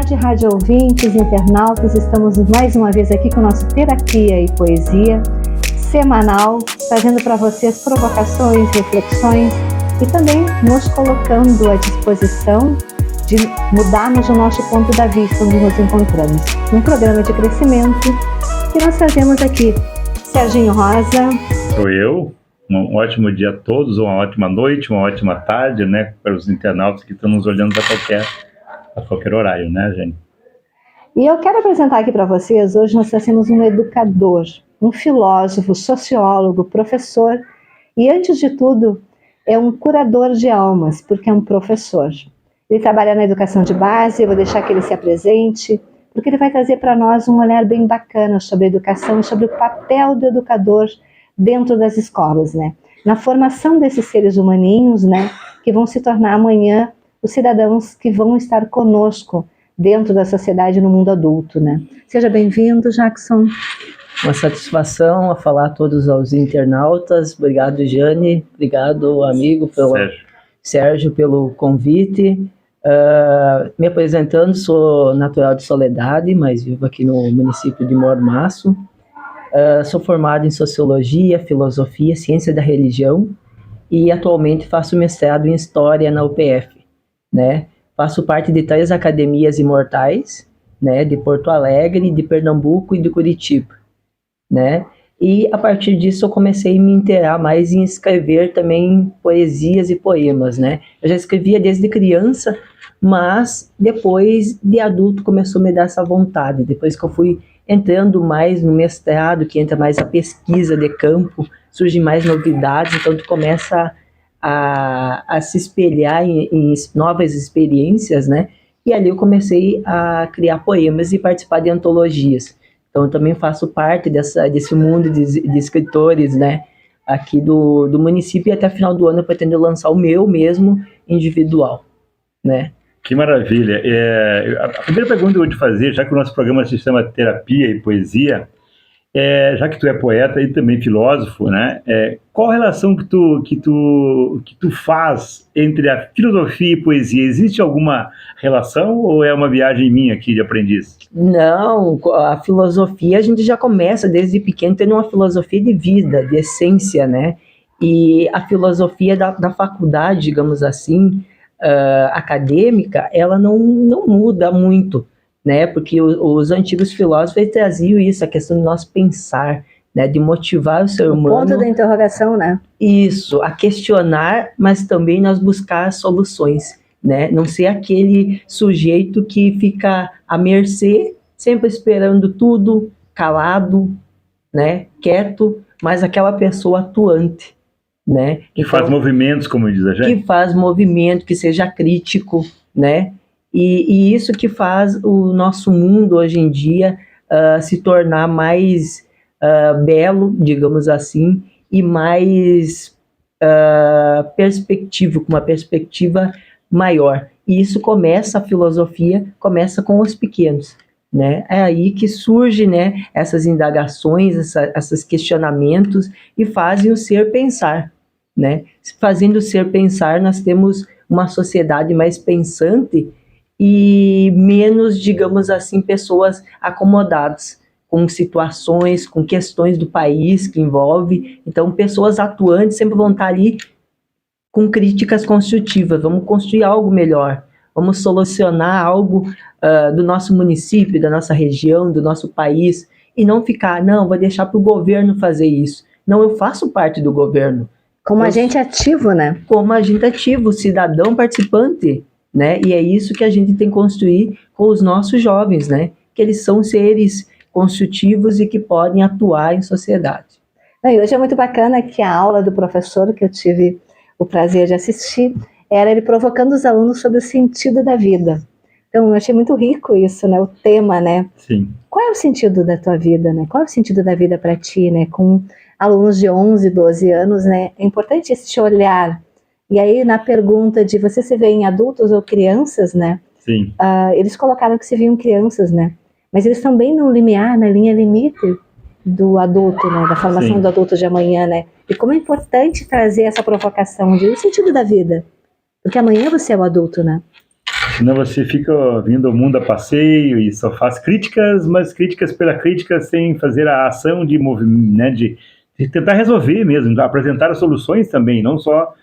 tarde, rádio ouvintes, internautas. Estamos mais uma vez aqui com o nosso Terapia e Poesia semanal, trazendo para vocês provocações, reflexões e também nos colocando à disposição de mudarmos o nosso ponto da vista onde nos encontramos. Um programa de crescimento que nós fazemos aqui. Serginho Rosa. Sou eu. Um ótimo dia a todos, uma ótima noite, uma ótima tarde, né, para os internautas que estão nos olhando a qualquer horário, né, gente? E eu quero apresentar aqui para vocês, hoje nós temos um educador, um filósofo, sociólogo, professor e, antes de tudo, é um curador de almas, porque é um professor. Ele trabalha na educação de base, eu vou deixar que ele se apresente, porque ele vai trazer para nós um olhar bem bacana sobre a educação e sobre o papel do educador dentro das escolas, né? Na formação desses seres humaninhos, né, que vão se tornar amanhã os cidadãos que vão estar conosco dentro da sociedade no mundo adulto, né? Seja bem-vindo, Jackson. Uma satisfação a falar a todos os internautas. Obrigado, Jane. Obrigado, amigo, Sérgio, pelo convite. Me apresentando, sou natural de Soledade, mas vivo aqui no município de Mormaço. Sou formado em Sociologia, Filosofia, Ciência da Religião e atualmente faço mestrado em História na UPF, né? Faço parte de 3 academias imortais, né? De Porto Alegre, de Pernambuco e de Curitiba, né? E a partir disso eu comecei a me inteirar mais em escrever também poesias e poemas, né? Eu já escrevia desde criança, mas depois de adulto começou a me dar essa vontade, depois que eu fui entrando mais no mestrado, que entra mais a pesquisa de campo, surgem mais novidades, então tu começa a se espelhar em novas experiências, né? E ali eu comecei a criar poemas e participar de antologias. Então eu também faço parte desse mundo de escritores, né? Aqui do município, e até final do ano eu pretendo lançar o meu mesmo individual, né? Que maravilha! A primeira pergunta que eu vou te fazer, já que o nosso programa se chama Terapia e Poesia, já que tu é poeta e também filósofo, né? Qual a relação que tu faz entre a filosofia e poesia? Existe alguma relação ou é uma viagem minha aqui de aprendiz? Não, a filosofia a gente já começa desde pequeno tendo uma filosofia de vida, de essência, né? E a filosofia da faculdade, digamos assim, acadêmica, ela não muda muito, né? Porque os antigos filósofos traziam isso, a questão do nosso pensar, né? De motivar o ser humano. O ponto da interrogação, né? Isso, a questionar, mas também nós buscar soluções, né? Não ser aquele sujeito que fica à mercê, sempre esperando tudo, calado, né? Quieto, mas aquela pessoa atuante, né? Que então, faz movimentos, como diz a gente. Que faz movimento, que seja crítico, né? E isso que faz o nosso mundo hoje em dia se tornar mais belo, digamos assim, e mais perspectivo, com uma perspectiva maior. E isso a filosofia começa com os pequenos, né? É aí que surge, né, essas indagações, esses questionamentos e fazem o ser pensar, né? Fazendo o ser pensar, nós temos uma sociedade mais pensante e menos, digamos assim, pessoas acomodadas com situações, com questões do país que envolve. Então, pessoas atuantes sempre vão estar ali com críticas construtivas. Vamos construir algo melhor, vamos solucionar algo do nosso município, da nossa região, do nosso país, e não ficar, não, vou deixar para o governo fazer isso. Não, eu faço parte do governo. Como agente ativo, né? Como agente ativo, cidadão participante, né? E é isso que a gente tem que construir com os nossos jovens, né? Que eles são seres construtivos e que podem atuar em sociedade. E hoje é muito bacana que a aula do professor, que eu tive o prazer de assistir, era ele provocando os alunos sobre o sentido da vida. Então, eu achei muito rico isso, né? O tema, né? Sim. Qual é o sentido da tua vida, né? Qual é o sentido da vida para ti, né? Com alunos de 11, 12 anos, né? É importante esse olhar. E aí, na pergunta de você se vê em adultos ou crianças, né? Sim. Eles colocaram que se viam crianças, né? Mas eles também no limiar, na linha limite do adulto, né? Da formação Sim. do adulto de amanhã, né? E como é importante trazer essa provocação de o sentido da vida. Porque amanhã você é o adulto, né? Senão você fica vindo ao mundo a passeio e só faz críticas, mas críticas pela crítica sem fazer a ação de movimento, né, de tentar resolver mesmo, apresentar as soluções também, não só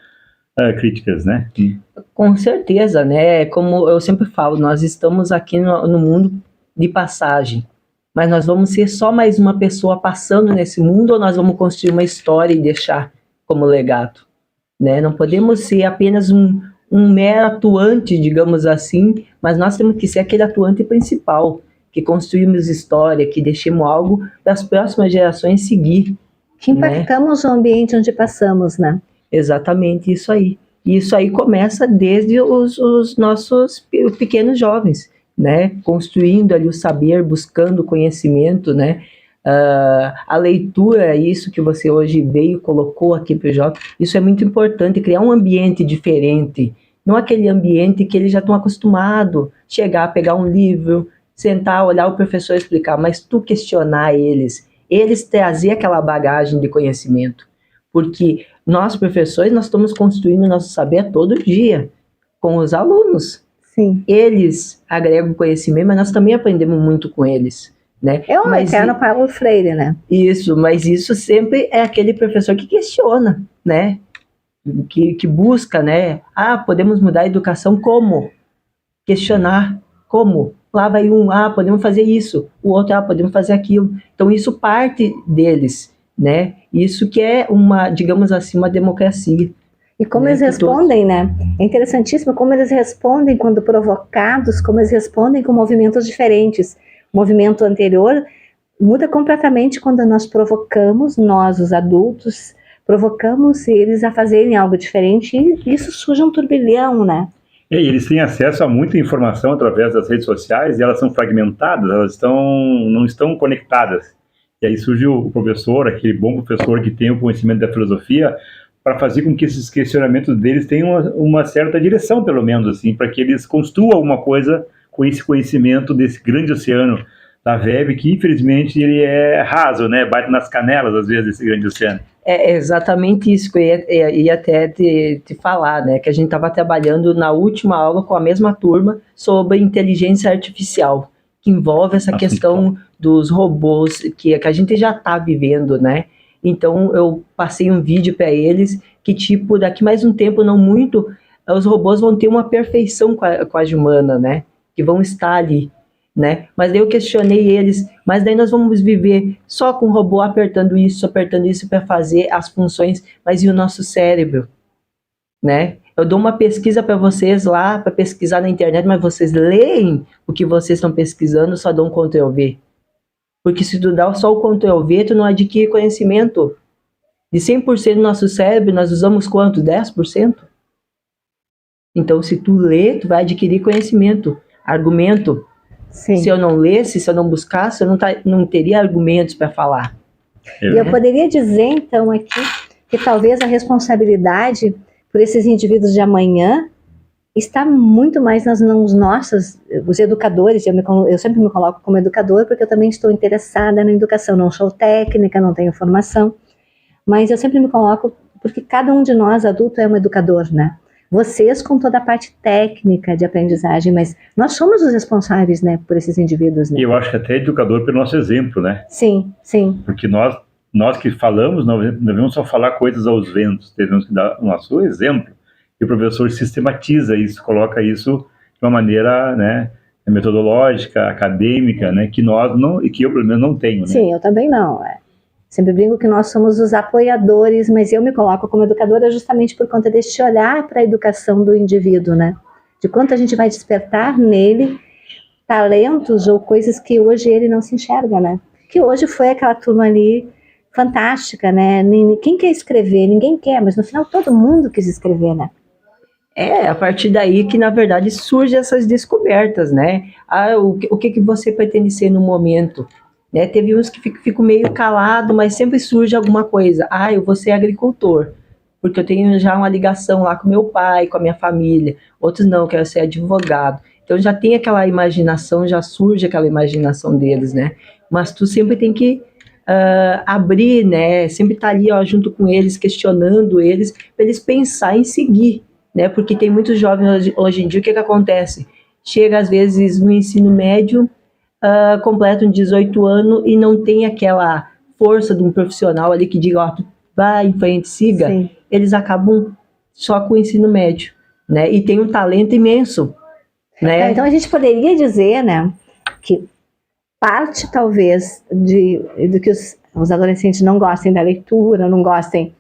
críticas, né? Com certeza, né? Como eu sempre falo, nós estamos aqui no mundo de passagem, mas nós vamos ser só mais uma pessoa passando nesse mundo ou nós vamos construir uma história e deixar como legado, né? Não podemos ser apenas um mero atuante, digamos assim, mas nós temos que ser aquele atuante principal, que construímos história, que deixemos algo para as próximas gerações seguir. Que impactamos o ambiente onde passamos, né? Exatamente, isso aí. E isso aí começa desde os nossos pequenos jovens, né? Construindo ali o saber, buscando conhecimento, né? A leitura, isso que você hoje veio, colocou aqui para o jovem, isso é muito importante, criar um ambiente diferente, não aquele ambiente que eles já estão acostumados, chegar, pegar um livro, sentar, olhar o professor explicar, mas tu questionar eles trazer aquela bagagem de conhecimento, porque nós, professores, nós estamos construindo nosso saber todo dia, com os alunos. Sim. Eles agregam conhecimento, mas nós também aprendemos muito com eles, né? É o eterno Paulo Freire, né? Isso, mas isso sempre é aquele professor que questiona, né? Que busca, né? Podemos mudar a educação como? Questionar como? Lá vai podemos fazer isso. O outro, podemos fazer aquilo. Então, isso parte deles, né? Isso que é digamos assim, uma democracia. E como eles respondem, né? É interessantíssimo como eles respondem quando provocados, como eles respondem com movimentos diferentes. O movimento anterior muda completamente quando nós provocamos, nós, os adultos, provocamos eles a fazerem algo diferente e isso surge um turbilhão, né? E eles têm acesso a muita informação através das redes sociais e elas são fragmentadas, elas não estão conectadas. E aí surge o professor, aquele bom professor que tem o conhecimento da filosofia, para fazer com que esses questionamentos deles tenham uma certa direção, pelo menos, assim, para que eles construam alguma coisa com esse conhecimento desse grande oceano da VEB, que infelizmente ele é raso, né? Bate nas canelas, às vezes, esse grande oceano. É exatamente isso que eu ia até te falar, né? Que a gente estava trabalhando na última aula com a mesma turma sobre inteligência artificial, que envolve essa questão dos robôs que a gente já está vivendo, né? Então, eu passei um vídeo para eles que, tipo, daqui mais um tempo, não muito, os robôs vão ter uma perfeição quase humana, né? Que vão estar ali, né? Mas daí eu questionei eles, mas daí nós vamos viver só com o robô apertando isso para fazer as funções, mas e o nosso cérebro, né? Eu dou uma pesquisa para vocês lá, para pesquisar na internet, mas vocês leem o que vocês estão pesquisando, só dão um Ctrl+V. Porque se tu dá só o Ctrl+V, tu não adquire conhecimento. De 100% do nosso cérebro, nós usamos quanto? 10%? Então, se tu lê, tu vai adquirir conhecimento, argumento. Sim. Se eu não lesse, se eu não buscasse, eu não teria argumentos para falar. E eu poderia dizer, então, aqui, que talvez a responsabilidade por esses indivíduos de amanhã está muito mais nas mãos nossas, os educadores. Eu sempre me coloco como educador porque eu também estou interessada na educação, não sou técnica, não tenho formação, mas eu sempre me coloco porque cada um de nós, adulto, é um educador, né? Vocês com toda a parte técnica de aprendizagem, mas nós somos os responsáveis, né, por esses indivíduos, né? E eu acho que até educador pelo nosso exemplo, né? Sim, sim. Porque nós que falamos, não devemos só falar coisas aos ventos, devemos dar o nosso exemplo. E o professor sistematiza isso, coloca isso de uma maneira, né, metodológica, acadêmica, né, que nós não, e que eu pelo menos não tenho, né? Sim, eu também não. Sempre brinco que nós somos os apoiadores, mas eu me coloco como educadora justamente por conta deste olhar para a educação do indivíduo, né? De quanto a gente vai despertar nele talentos ou coisas que hoje ele não se enxerga, né? Que hoje foi aquela turma ali fantástica, né? Quem quer escrever? Ninguém quer, mas no final todo mundo quis escrever, né? É a partir daí que, na verdade, surgem essas descobertas, né? O que você pretende ser no momento? Né? Teve uns que ficam meio calado, mas sempre surge alguma coisa. Eu vou ser agricultor, porque eu tenho já uma ligação lá com meu pai, com a minha família. Outros não, eu quero ser advogado. Então já tem aquela imaginação, já surge aquela imaginação deles, né? Mas tu sempre tem que abrir, né? Sempre estar ali, ó, junto com eles, questionando eles, para eles pensar em seguir, né? Porque tem muitos jovens hoje em dia, o que acontece? chega às vezes no ensino médio, completa uns 18 anos e não tem aquela força de um profissional ali que diga, ó, vai em frente, siga. Sim. Eles acabam só com o ensino médio, né? E tem um talento imenso, né? Então a gente poderia dizer, né, que parte talvez do que os adolescentes não gostem da leitura, não gostem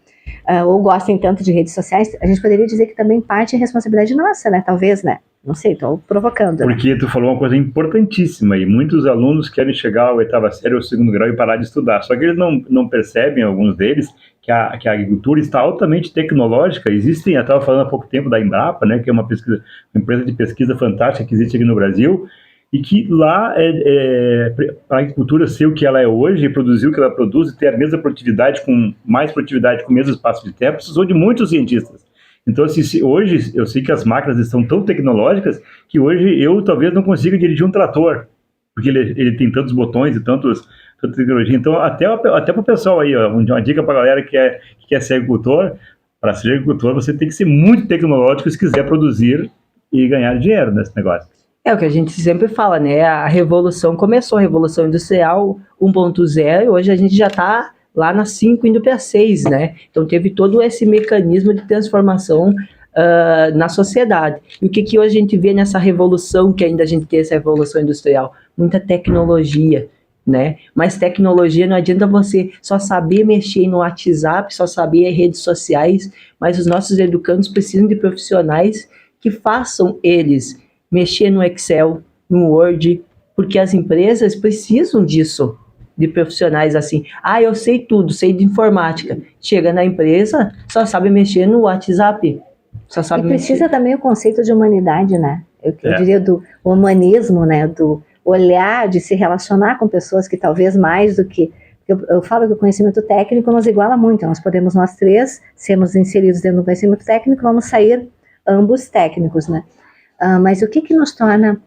ou gostem tanto de redes sociais, a gente poderia dizer que também parte é responsabilidade nossa, né? Talvez, né? Não sei, estou provocando. Porque tu falou uma coisa importantíssima e muitos alunos querem chegar à 8ª série ou 2º grau e parar de estudar. Só que eles não percebem, alguns deles, que a agricultura está altamente tecnológica. Existem, eu estava falando há pouco tempo da Embrapa, né, que é uma empresa de pesquisa fantástica que existe aqui no Brasil, e que lá, a agricultura ser o que ela é hoje, produzir o que ela produz, e ter a mesma produtividade, com mais produtividade, com o mesmo espaço de terra, precisou de muitos cientistas. Então, assim, hoje, eu sei que as máquinas estão tão tecnológicas que hoje eu talvez não consiga dirigir um trator, porque ele tem tantos botões e tanta tecnologia. Então, até para o pessoal aí, ó, uma dica para a galera que quer ser agricultor, para ser agricultor você tem que ser muito tecnológico se quiser produzir e ganhar dinheiro nesse negócio. É o que a gente sempre fala, né? A revolução começou, a Revolução Industrial 1.0, e hoje a gente já está lá na 5 indo para 6, né? Então teve todo esse mecanismo de transformação na sociedade. E o que hoje a gente vê nessa revolução, que ainda a gente tem essa revolução industrial? Muita tecnologia, né? Mas tecnologia não adianta você só saber mexer no WhatsApp, só saber redes sociais, mas os nossos educandos precisam de profissionais que façam eles mexer no Excel, no Word, porque as empresas precisam disso, de profissionais assim. Eu sei tudo, sei de informática. Chega na empresa, só sabe mexer no WhatsApp. Só sabe precisa também o conceito de humanidade, né? Eu diria do humanismo, né? Do olhar, de se relacionar com pessoas que talvez mais do que... Eu falo que o conhecimento técnico nos iguala muito. Nós três sermos inseridos dentro do conhecimento técnico, vamos sair ambos técnicos, né? Mas o que nos torna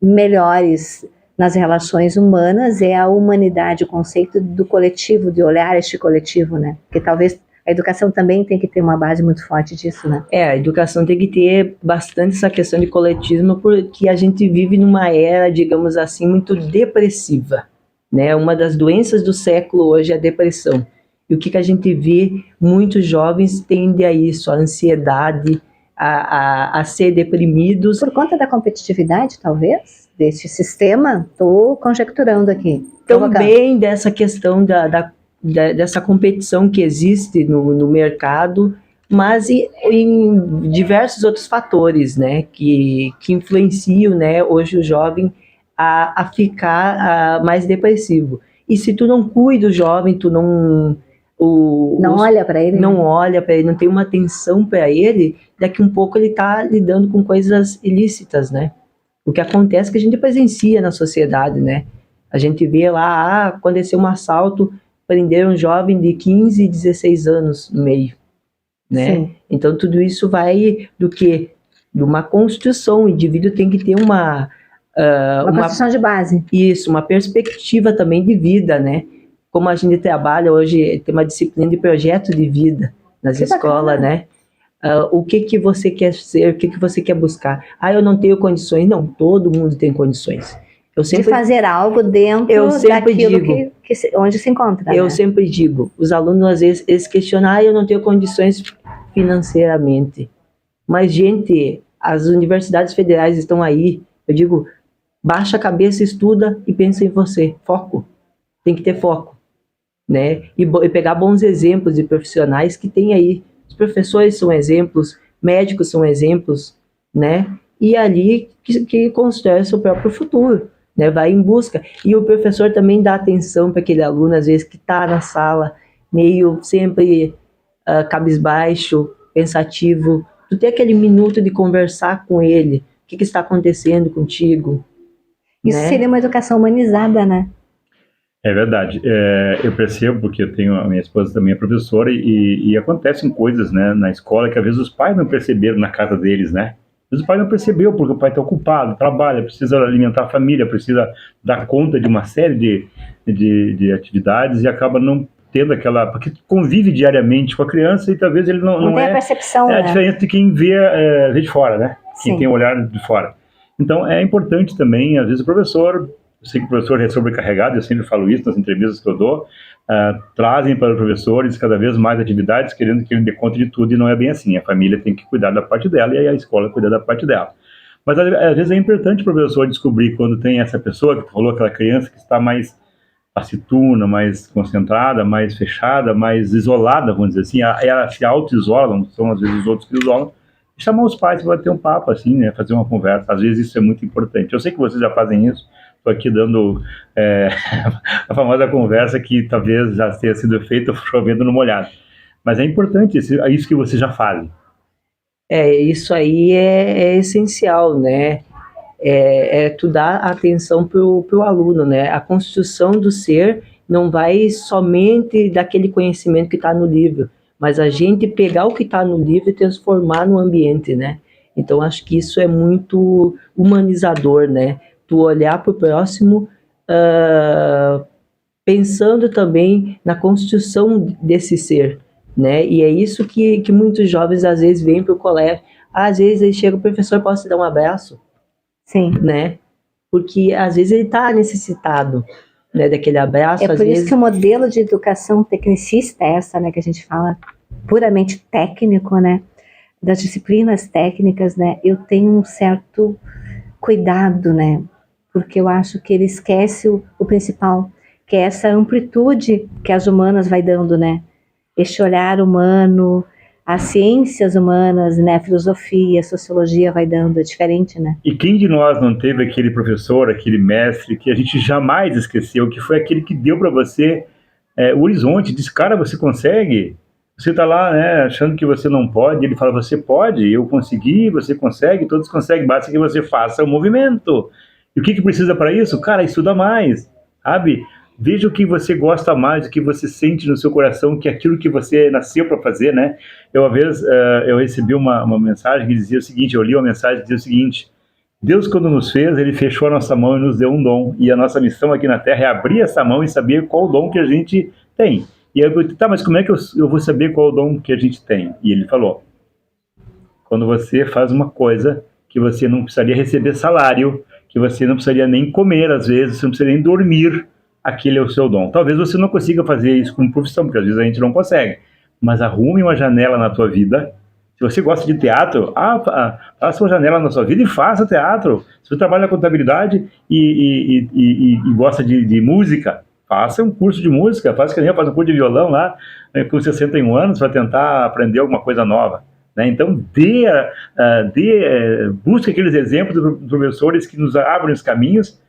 melhores nas relações humanas é a humanidade, o conceito do coletivo, de olhar este coletivo, né? Porque talvez a educação também tem que ter uma base muito forte disso, né? A educação tem que ter bastante essa questão de coletismo, porque a gente vive numa era, digamos assim, muito depressiva, né? Uma das doenças do século hoje é a depressão. E o que a gente vê, muitos jovens tendem a isso, a ansiedade, a ser deprimidos. Por conta da competitividade, talvez, deste sistema, estou conjecturando aqui. Também dessa questão dessa competição que existe no mercado, mas em diversos outros fatores, né, que influenciam, né, hoje o jovem a ficar mais depressivo. E se tu não cuida do jovem, tu não olha para ele, não olha para ele, não tem uma atenção para ele, daqui um pouco ele está lidando com coisas ilícitas, né? O que acontece é que a gente presencia na sociedade, né? A gente vê lá, aconteceu um assalto, prenderam um jovem de 15 e 16 anos no meio, né? Sim. Então tudo isso vai do quê? De uma construção. O indivíduo tem que ter uma construção de base. Isso, uma perspectiva também de vida, né? Como a gente trabalha hoje, tem uma disciplina de projeto de vida nas escolas, né? O que você quer ser, o que você quer buscar. Eu não tenho condições. Não, todo mundo tem condições. De fazer algo dentro daquilo onde se encontra. Eu sempre digo, os alunos às vezes eles questionam, eu não tenho condições financeiramente. Mas, gente, as universidades federais estão aí. Eu digo, baixa a cabeça, estuda e pensa em você. Foco. Tem que ter foco, né? E pegar bons exemplos de profissionais que tem aí. Os professores são exemplos, médicos são exemplos, né? E ali que constrói o seu próprio futuro, né? Vai em busca. E o professor também dá atenção para aquele aluno, às vezes, que está na sala, meio sempre cabisbaixo, pensativo. Tu tem aquele minuto de conversar com ele. O que está acontecendo contigo? Isso, né? Seria uma educação humanizada, né? É verdade. Eu percebo, porque a minha esposa também é professora, e acontecem coisas, né, na escola que às vezes os pais não perceberam na casa deles, né? Às vezes o pai não percebeu porque o pai está ocupado, trabalha, precisa alimentar a família, precisa dar conta de uma série de atividades e acaba não tendo aquela... Porque convive diariamente com a criança e talvez ele não tem a percepção, é né? a diferença de quem vê de fora, né? Quem tem o olhar de fora. Então, é importante também, às vezes, o professor, eu sei que o professor é sobrecarregado, eu sempre falo isso nas entrevistas que eu dou, trazem para os professores cada vez mais atividades, querendo que ele dê conta de tudo, e não é bem assim. A família tem que cuidar da parte dela, e aí a escola cuida da parte dela. Mas, às vezes, é importante o professor descobrir quando tem essa pessoa, que tu falou, aquela criança que está mais taciturna, mais concentrada, mais fechada, mais isolada, vamos dizer assim, ela se auto-isola, não são às vezes os outros que isolam, chamar os pais para ter um papo, assim, né, fazer uma conversa, às vezes isso é muito importante. Eu sei que vocês já fazem isso, estou aqui dando a famosa conversa que talvez já tenha sido feita chovendo no molhado, mas é importante isso que vocês já fazem. Isso aí é essencial, né? Tu dar atenção pro aluno, né? A construção do ser não vai somente daquele conhecimento que está no livro, mas a gente pegar o que está no livro e transformar no ambiente, né? Então, acho que isso é muito humanizador, né? Tu olhar para o próximo, pensando também na construção desse ser, né? E é isso que muitos jovens, às vezes, vêm para o colégio. Às vezes, ele chega, o professor, posso te dar um abraço? Sim. Né? Porque às vezes ele está necessitado, né, daquele abraço. É por isso que o modelo de educação tecnicista é essa, né, que a gente fala puramente técnico, né, das disciplinas técnicas, né, eu tenho um certo cuidado, né, porque eu acho que ele esquece o principal, que é essa amplitude que as humanas vai dando, né, este olhar humano, as ciências humanas, né, a filosofia, a sociologia vai dando, é diferente, né? E quem de nós não teve aquele professor, aquele mestre que a gente jamais esqueceu, que foi aquele que deu para você o horizonte, disse, cara, você consegue? Você está lá, né, achando que você não pode, ele fala, você pode, eu consegui, você consegue, todos conseguem, basta que você faça o movimento. E o que precisa para isso? Cara, estuda mais, sabe? Veja o que você gosta mais, o que você sente no seu coração, que é aquilo que você nasceu para fazer, né? Uma vez eu recebi uma mensagem que dizia o seguinte, eu li uma mensagem que dizia o seguinte, Deus, quando nos fez, ele fechou a nossa mão e nos deu um dom, e a nossa missão aqui na Terra é abrir essa mão e saber qual o dom que a gente tem. E eu perguntei, tá, mas como é que eu vou saber qual o dom que a gente tem? E ele falou, quando você faz uma coisa que você não precisaria receber salário, que você não precisaria nem comer, às vezes, você não precisaria nem dormir, aquele é o seu dom. Talvez você não consiga fazer isso como profissão, porque às vezes a gente não consegue, mas arrume uma janela na tua vida. Se você gosta de teatro, faça uma janela na sua vida e faça teatro. Se você trabalha na contabilidade e gosta de música, faça um curso de música, faz um curso de violão lá, com 61 anos, para tentar aprender alguma coisa nova. Né? Então, busque aqueles exemplos dos professores que nos abrem os caminhos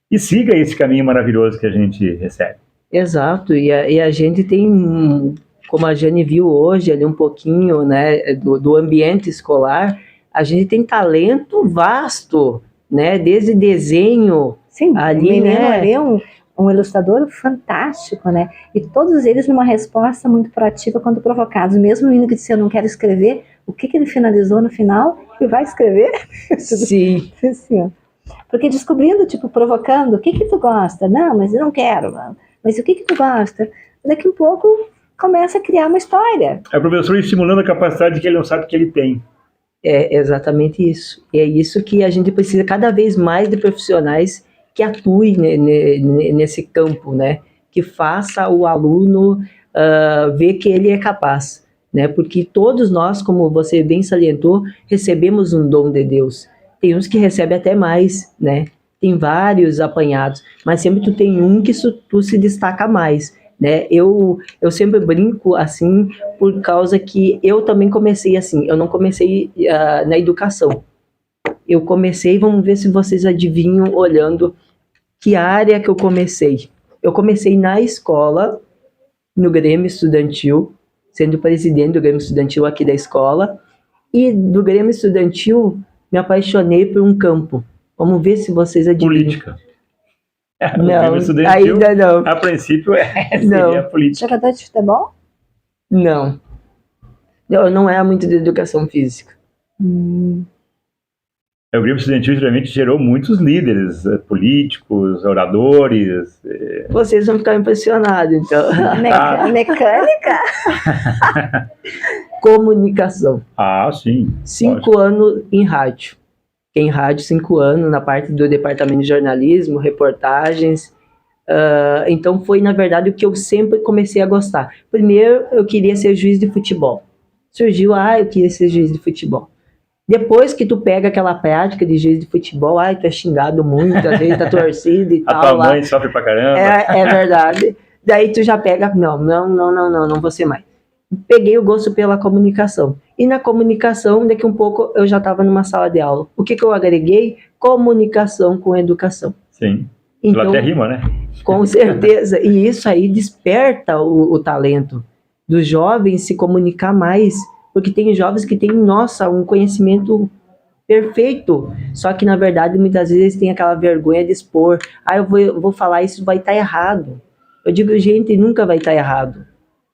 e siga esse caminho maravilhoso que a gente recebe. Exato, e a gente tem, como a Jane viu hoje, ali um pouquinho, né, do ambiente escolar, a gente tem talento vasto, né, desde desenho. Sim, ali, o menino né? ali é um ilustrador fantástico, né, e todos eles numa resposta muito proativa quando provocados. Mesmo o menino que disse, eu não quero escrever, o que ele finalizou no final? Ele vai escrever? Sim. Assim, ó. Porque descobrindo, tipo, provocando, o que tu gosta? Não, mas eu não quero. Mas o que tu gosta? Daqui a pouco começa a criar uma história. É o professor estimulando a capacidade que ele não sabe que ele tem. É exatamente isso. É isso que a gente precisa cada vez mais de profissionais que atuem nesse campo, né? Que faça o aluno ver que ele é capaz, né? Porque todos nós, como você bem salientou, recebemos um dom de Deus. Tem uns que recebem até mais, né? Tem vários apanhados, mas sempre tu tem um que tu se destaca mais, né? Eu sempre brinco assim, por causa que eu também comecei assim. Eu não comecei na educação. Eu comecei, vamos ver se vocês adivinham, olhando que área que eu comecei. Eu comecei na escola, no Grêmio Estudantil, sendo presidente do Grêmio Estudantil aqui da escola, e do Grêmio Estudantil me apaixonei por um campo. Vamos ver se vocês adivinham. Política. Não, ainda não. A princípio seria política. Jogador de futebol? Não. Não é muito de educação física. O Grêmio Estudantil geralmente gerou muitos líderes políticos, oradores. Vocês vão ficar impressionados, então. Mecânica? Comunicação. Ah, sim. 5 anos em rádio. fiquei em rádio 5 anos, na parte do departamento de jornalismo, reportagens. Então foi, na verdade, o que eu sempre comecei a gostar. Primeiro, eu queria ser juiz de futebol. Surgiu, eu queria ser juiz de futebol. Depois que tu pega aquela prática de juiz de futebol, tu é xingado muito, às vezes tá torcida e tal. A tua mãe sofre pra caramba. É verdade. Daí tu já pega, não vou ser mais. Peguei o gosto pela comunicação. E na comunicação, daqui um pouco, eu já estava numa sala de aula. O que eu agreguei? Comunicação com educação. Sim. Então, até rima, né? Com certeza. E isso aí desperta o talento dos jovens se comunicar mais. Porque tem jovens que têm, um conhecimento perfeito. Só que, na verdade, muitas vezes tem aquela vergonha de expor. Eu vou falar isso, vai estar errado. Eu digo, gente, nunca vai estar errado.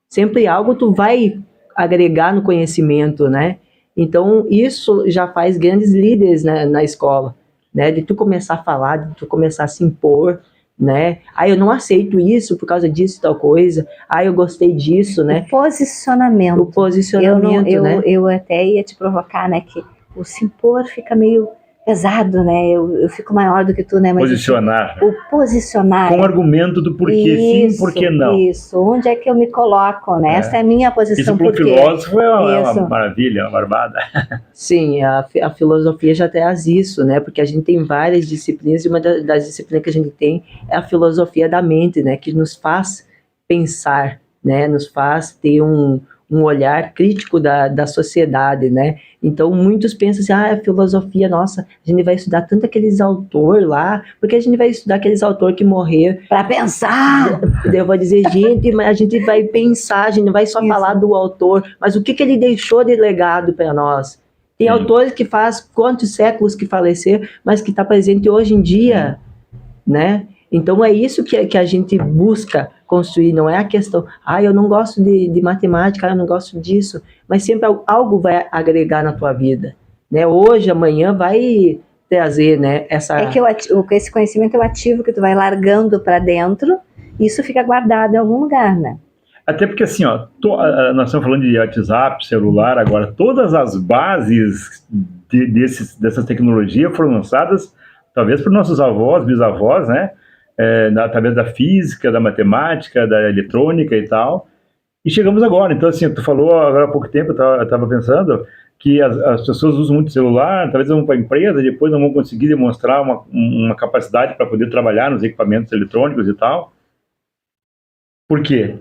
Sempre algo tu vai agregar no conhecimento, né? Então, isso já faz grandes líderes, né, na escola, né? De tu começar a falar, de tu começar a se impor, né? Eu não aceito isso por causa disso e tal coisa. Eu gostei disso, né? O posicionamento, né? Eu até ia te provocar, né? Que o se impor fica meio pesado, né? Eu fico maior do que tu, né? Mas posicionar. O posicionar. Com o argumento do porquê sim, porquê não. Isso, onde é que eu me coloco, né? Essa é a minha posição. Isso para o filósofo é uma maravilha, uma barbada. Sim, a filosofia já traz isso, né? Porque a gente tem várias disciplinas, e uma das disciplinas que a gente tem é a filosofia da mente, né? Que nos faz pensar, né? Nos faz ter um olhar crítico da sociedade, né? Então, muitos pensam assim, a filosofia, nossa, a gente vai estudar tanto aqueles autores lá, porque a gente vai estudar aqueles autores que morreram. Para pensar! Eu vou dizer, gente, mas a gente vai pensar, a gente não vai só falar do autor, mas o que ele deixou de legado para nós. Tem autores que faz quantos séculos que faleceram, mas que está presente hoje em dia, né? Então, é isso que a gente busca construir, não é a questão, eu não gosto de matemática, eu não gosto disso, mas sempre algo vai agregar na tua vida, né? Hoje, amanhã vai trazer, né, essa... É que esse conhecimento é o ativo que tu vai largando para dentro, e isso fica guardado em algum lugar, né? Até porque assim, nós estamos falando de WhatsApp, celular, agora todas as bases dessas tecnologias foram lançadas, talvez por nossos avós, bisavós, né? Através da física, da matemática, da eletrônica e tal, e chegamos agora. Então, assim, tu falou agora há pouco tempo, eu estava pensando que as pessoas usam muito celular, talvez vão para a empresa, depois não vão conseguir demonstrar uma capacidade para poder trabalhar nos equipamentos eletrônicos e tal. Por quê?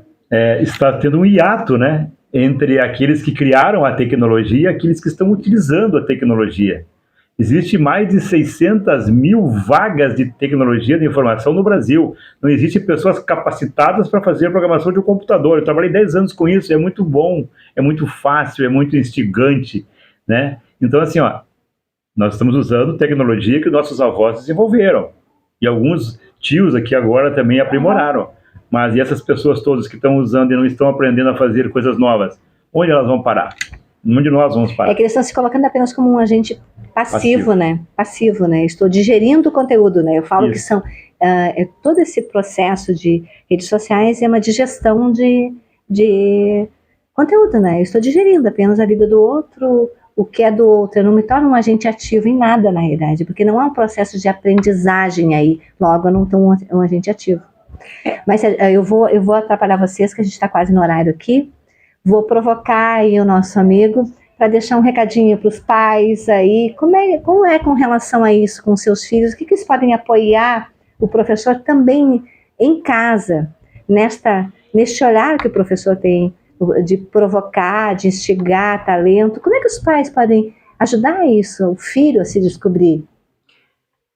Está tendo um hiato, né, entre aqueles que criaram a tecnologia e aqueles que estão utilizando a tecnologia. Existe mais de 600 mil vagas de tecnologia de informação no Brasil. Não existem pessoas capacitadas para fazer a programação de um computador. Eu trabalhei 10 anos com isso, é muito bom, é muito fácil, é muito instigante, né? Então, assim, nós estamos usando tecnologia que nossos avós desenvolveram. E alguns tios aqui agora também aprimoraram. Mas e essas pessoas todas que estão usando e não estão aprendendo a fazer coisas novas? Onde elas vão parar? Onde nós vamos parar? É que eles estão se colocando apenas como um agente passivo, né? Passivo, né? Estou digerindo o conteúdo, né? Eu falo que são... todo esse processo de redes sociais é uma digestão de conteúdo, né? Eu estou digerindo apenas a vida do outro, o que é do outro. Eu não me torno um agente ativo em nada, na realidade, porque não há um processo de aprendizagem aí. Logo, eu não estou um agente ativo. Mas eu vou atrapalhar vocês, que a gente está quase no horário aqui. Vou provocar aí o nosso amigo para deixar um recadinho para os pais aí. Como é com relação a isso com seus filhos? O que eles podem apoiar o professor também em casa, neste olhar que o professor tem de provocar, de instigar talento? Como é que os pais podem ajudar isso, o filho a se descobrir?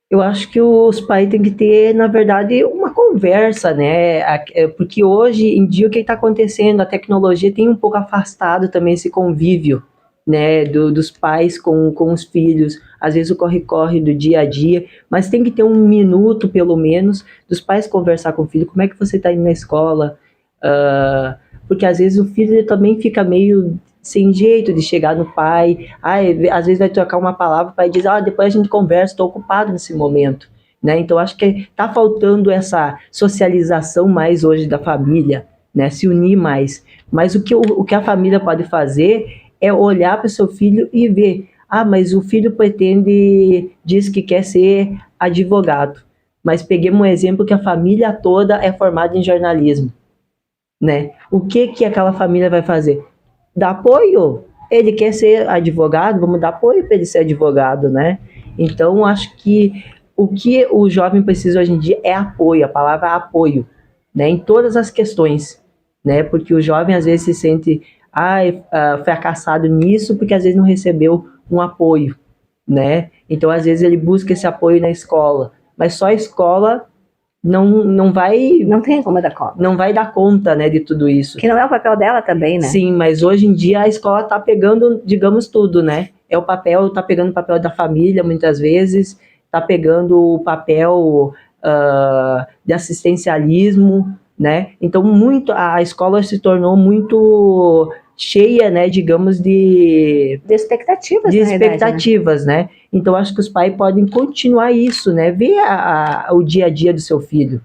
Eu acho que os pais têm que ter, na verdade, uma conversa, né? Porque hoje em dia o que está acontecendo? A tecnologia tem um pouco afastado também esse convívio, né? Dos pais com os filhos. Às vezes o corre-corre do dia a dia, mas tem que ter um minuto, pelo menos, dos pais conversar com o filho. Como é que você está indo na escola? Porque às vezes o filho também fica meio sem jeito de chegar no pai, às vezes vai trocar uma palavra, o pai diz, depois a gente conversa, estou ocupado nesse momento, né? Então acho que está faltando essa socialização mais hoje da família, né? Se unir mais, mas o que a família pode fazer é olhar para o seu filho e ver, mas o filho diz que quer ser advogado. Mas peguemos um exemplo que a família toda é formada em jornalismo, né? O que aquela família vai fazer? Dar apoio? Ele quer ser advogado, vamos dar apoio para ele ser advogado, né? Então, acho que o que o jovem precisa hoje em dia é apoio, a palavra apoio, né? Em todas as questões, né? Porque o jovem às vezes se sente fracassado nisso, porque às vezes não recebeu um apoio, né? Então, às vezes ele busca esse apoio na escola, mas só a escola não vai... Não tem como dar conta. Não vai dar conta, né, de tudo isso. Que não é o papel dela também, né? Sim, mas hoje em dia a escola tá pegando, digamos, tudo, né? Tá pegando o papel da família, muitas vezes, tá pegando o papel de assistencialismo, né? Então, a escola se tornou muito cheia, né, digamos, de expectativas, né? Então, acho que os pais podem continuar isso, né? Ver o dia a dia do seu filho.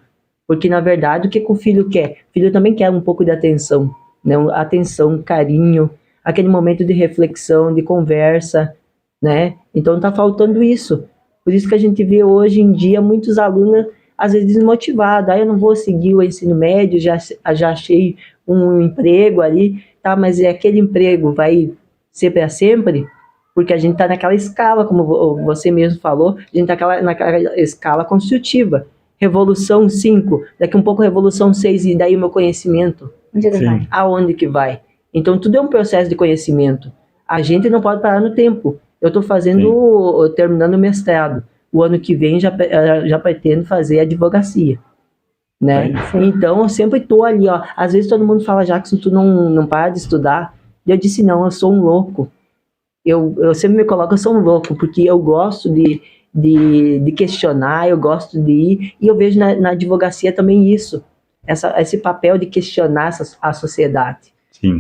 Porque, na verdade, o que o filho quer? O filho também quer um pouco de atenção, né? Atenção, carinho, aquele momento de reflexão, de conversa, né? Então, tá faltando isso. Por isso que a gente vê hoje em dia muitos alunos, às vezes, desmotivados. Eu não vou seguir o ensino médio, já achei um emprego ali, tá? Mas aquele emprego vai ser para sempre? Porque a gente está naquela escala, como você mesmo falou, a gente está naquela escala construtiva. Revolução 5, daqui um pouco Revolução 6, e daí o meu conhecimento? Onde ele vai? Aonde que vai? Então, tudo é um processo de conhecimento. A gente não pode parar no tempo. Eu estou terminando o mestrado. O ano que vem já pretendo fazer advocacia, né? Então, eu sempre estou ali, ó. Às vezes todo mundo fala, Jackson, tu não para de estudar. E eu disse, não, eu sou um louco. Eu sempre me coloco, eu sou um louco, porque eu gosto de questionar, eu gosto de ir, e eu vejo na advocacia também isso, esse papel de questionar a sociedade,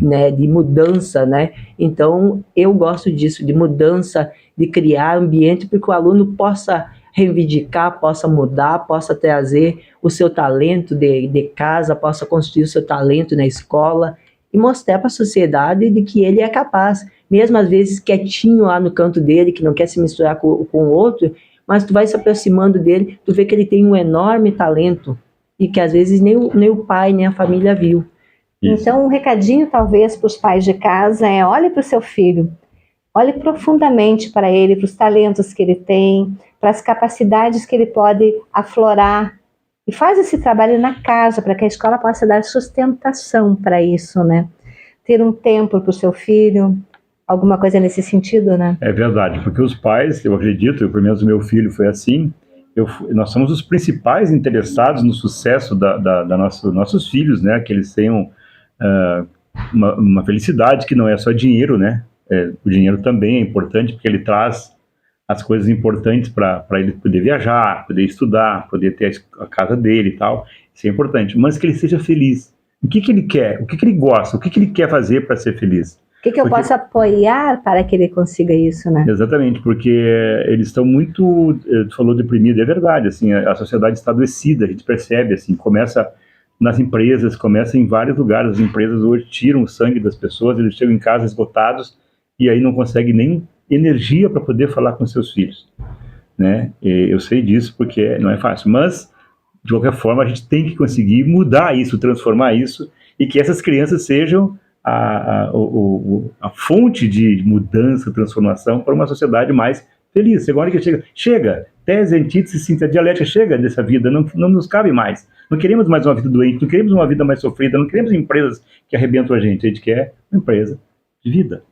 né, de mudança, né? Então, eu gosto disso, de mudança, de criar ambiente para que o aluno possa reivindicar, possa mudar, possa trazer o seu talento de casa, possa construir o seu talento na escola, e mostrar para a sociedade de que ele é capaz, mesmo às vezes quietinho lá no canto dele, que não quer se misturar com o outro, mas tu vai se aproximando dele, tu vê que ele tem um enorme talento, e que às vezes nem o pai, nem a família viu. Isso. Então, um recadinho talvez para os pais de casa é: olhe para o seu filho, olhe profundamente para ele, para os talentos que ele tem, para as capacidades que ele pode aflorar, e faz esse trabalho na casa, para que a escola possa dar sustentação para isso, né? Ter um tempo para o seu filho, alguma coisa nesse sentido, né? É verdade, porque os pais, eu acredito, pelo menos o meu filho foi assim, nós somos os principais interessados no sucesso nossos filhos, né? Que eles tenham uma felicidade que não é só dinheiro, né? O dinheiro também é importante, porque ele traz as coisas importantes para ele poder viajar, poder estudar, poder ter a casa dele e tal. Isso é importante, mas que ele seja feliz. O que ele quer? O que ele gosta? O que ele quer fazer para ser feliz? O que eu posso apoiar para que ele consiga isso, né? Exatamente, porque eles estão muito, tu falou deprimido, é verdade, assim, a sociedade está adoecida, a gente percebe, assim, começa nas empresas, começa em vários lugares, as empresas hoje tiram o sangue das pessoas, eles chegam em casa esgotados e aí não conseguem nem energia para poder falar com seus filhos, né? Eu sei disso porque não é fácil, mas de qualquer forma a gente tem que conseguir mudar isso, transformar isso, e que essas crianças sejam a fonte de mudança, transformação para uma sociedade mais feliz. Agora que chega, tese, antítese, síntese dialética, chega dessa vida, não nos cabe mais. Não queremos mais uma vida doente, não queremos uma vida mais sofrida, não queremos empresas que arrebentam a gente quer uma empresa de vida.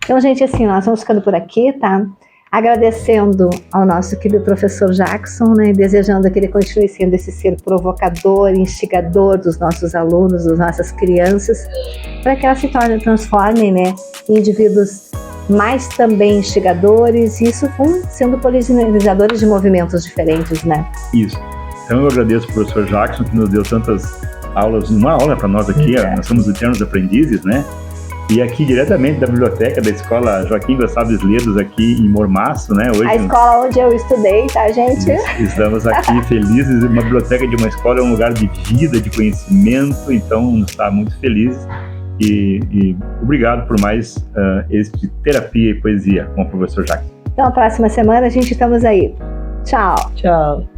Então, gente, assim, nós vamos ficando por aqui, tá? Agradecendo ao nosso querido professor Jackson, né? Desejando que ele continue sendo esse ser provocador, instigador dos nossos alunos, das nossas crianças, para que elas se transformem, né, em indivíduos mais também instigadores, e isso vão sendo polinizadores de movimentos diferentes, né? Isso. Então eu agradeço ao professor Jackson, que nos deu tantas aulas, uma aula para nós aqui, nós somos eternos aprendizes, né? E aqui diretamente da biblioteca da escola Joaquim Gonçalves Ledos, aqui em Mormaço, né? Hoje, a escola onde eu estudei, tá, gente? Estamos aqui felizes. Uma biblioteca de uma escola é um lugar de vida, de conhecimento, então está muito felizes. e obrigado por mais este Terapia e Poesia com o professor Jacques. Então, a próxima semana a gente estamos aí. Tchau. Tchau.